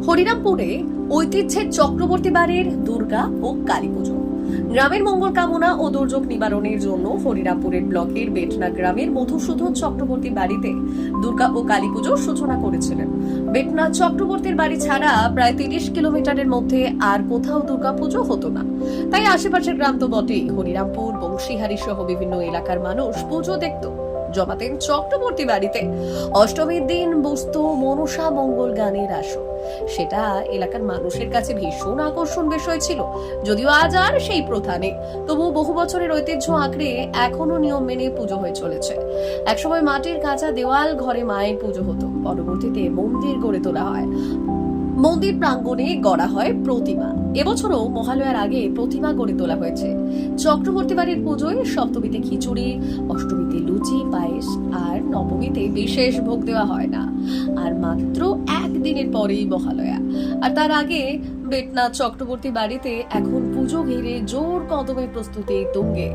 হরিরামপুরে ঐতিহ্যের চক্রবর্তী বাড়ির দুর্গা ও কালী পুজো। গ্রামের মঙ্গল কামনা ও দুর্যোগ নিবারণের জন্য হরিরামপুরের ব্লকের বেটনা গ্রামের মধুসূদন চক্রবর্তী বাড়িতে দুর্গা ও কালী পুজোর সূচনা করেছিলেন। বেটনা চক্রবর্তীর বাড়ি ছাড়া প্রায় 30 কিলোমিটারের মধ্যে আর কোথাও দুর্গা পুজো হতো না। তাই আশেপাশের গ্রাম তো বটেই, হরিরামপুর, বংশীহারি সহ বিভিন্ন এলাকার মানুষ পুজো দেখত জমাতেন চক্রবর্তী বাড়িতে। অষ্টমীর দিন বসত মনসা মঙ্গল গানের আসর। সেটা এলাকার মানুষের কাছে ভীষণ আকর্ষণ বিষয় ছিল। যদিও আজ আর সেই প্রথা নেই, তবু বহু বছরের ঐতিহ্য আঁকড়ে এখনো নিয়ম মেনে পুজো হয়ে চলেছে। একসময় মাটির কাঁচা দেওয়াল ঘরে মায়ের পুজো হতো, পরবর্তীতে মন্দির গড়ে তোলা হয়। মন্দির প্রাঙ্গণে গড়া হয় প্রতিমা। এবছরও মহালয়ার আগে প্রতিমা গড়ে তোলা হয়েছে। চক্রবর্তী বাড়ির পুজোয় সপ্তমীতে খিচুড়ি, অষ্টমীতে লুচি পায়েস আর নবমীতে বিশেষ ভোগ দেওয়া হয় না। আর মাত্র একদিনের পরেই মহালয়া। আর তার আগে বেটনা চক্রবর্তী বাড়িতে এখন পুজো ঘিরে জোর কদমে প্রস্তুতি তুঙ্গে।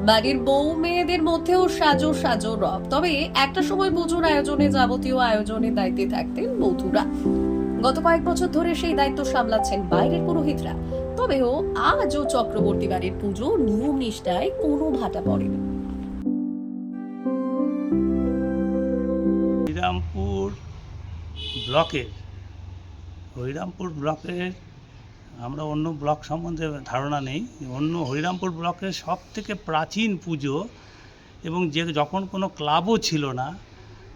বাড়ির বউ মেয়েদের মধ্যেও সাজো সাজো রব। তবে একটা সময় পুজোর আয়োজনে যাবতীয় আয়োজনের দায়িত্বে থাকতেন বধূরা। গত কয়েক বছর ধরে সেই দায়িত্ব সামলাচ্ছেন বাইরের পুরোহিতরা। তবেও আজও চক্রবর্তী বাড়ির পুজো নিয়ম নিষ্ঠায় কোনো ভাটা পড়েনি। হরিরামপুর ব্লকের আমরা অন্য ব্লক সম্বন্ধে ধারণা নেই। হরিরামপুর ব্লকের সব থেকে প্রাচীন পুজো, এবং যখন কোনো ক্লাবও ছিল না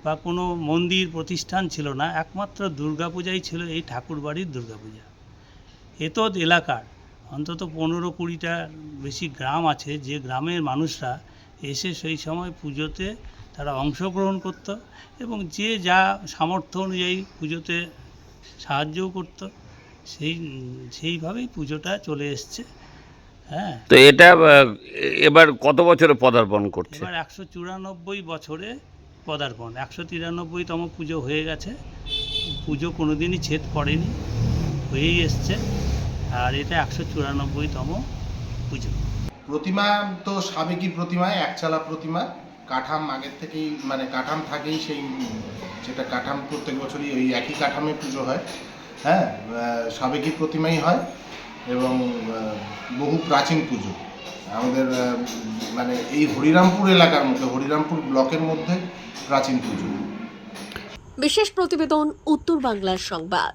বা কোনো মন্দির প্রতিষ্ঠান ছিল না, একমাত্র দুর্গাপূজাই ছিল এই ঠাকুরবাড়ির দুর্গাপূজা। এতদ এলাকার অন্তত 15-20টার বেশি গ্রাম আছে, যে গ্রামের মানুষরা এসে সেই সময় পুজোতে তারা অংশগ্রহণ করত এবং যে যা সামর্থ্য অনুযায়ী পুজোতে সাহায্যও করত। সেইভাবেই পুজোটা চলে এসছে। হ্যাঁ, তো এটা এবার কত বছরে পদার্পণ করছে? এবার 194 বছরে পদার্পণ, 193তম পুজো হয়ে গেছে। পুজো কোনোদিনই ছেদ পড়েনি, হয়েই এসছে। আর এটা 194তম পুজো। প্রতিমা তো সাবেকি প্রতিমা, একচালা প্রতিমা, কাঠাম আগের থেকেই কাঠাম থাকেই, সেটা কাঠাম প্রত্যেক বছরই ওই একই কাঠামে পুজো হয়। হ্যাঁ, সাবেকি প্রতিমাই হয় এবং বহু প্রাচীন পুজো। আমাদের এই হরিরামপুর এলাকার মধ্যে, হরিরামপুর ব্লকের মধ্যে প্রাচীন পুজো। বিশেষ প্রতিবেদন, উত্তর বাংলার সংবাদ।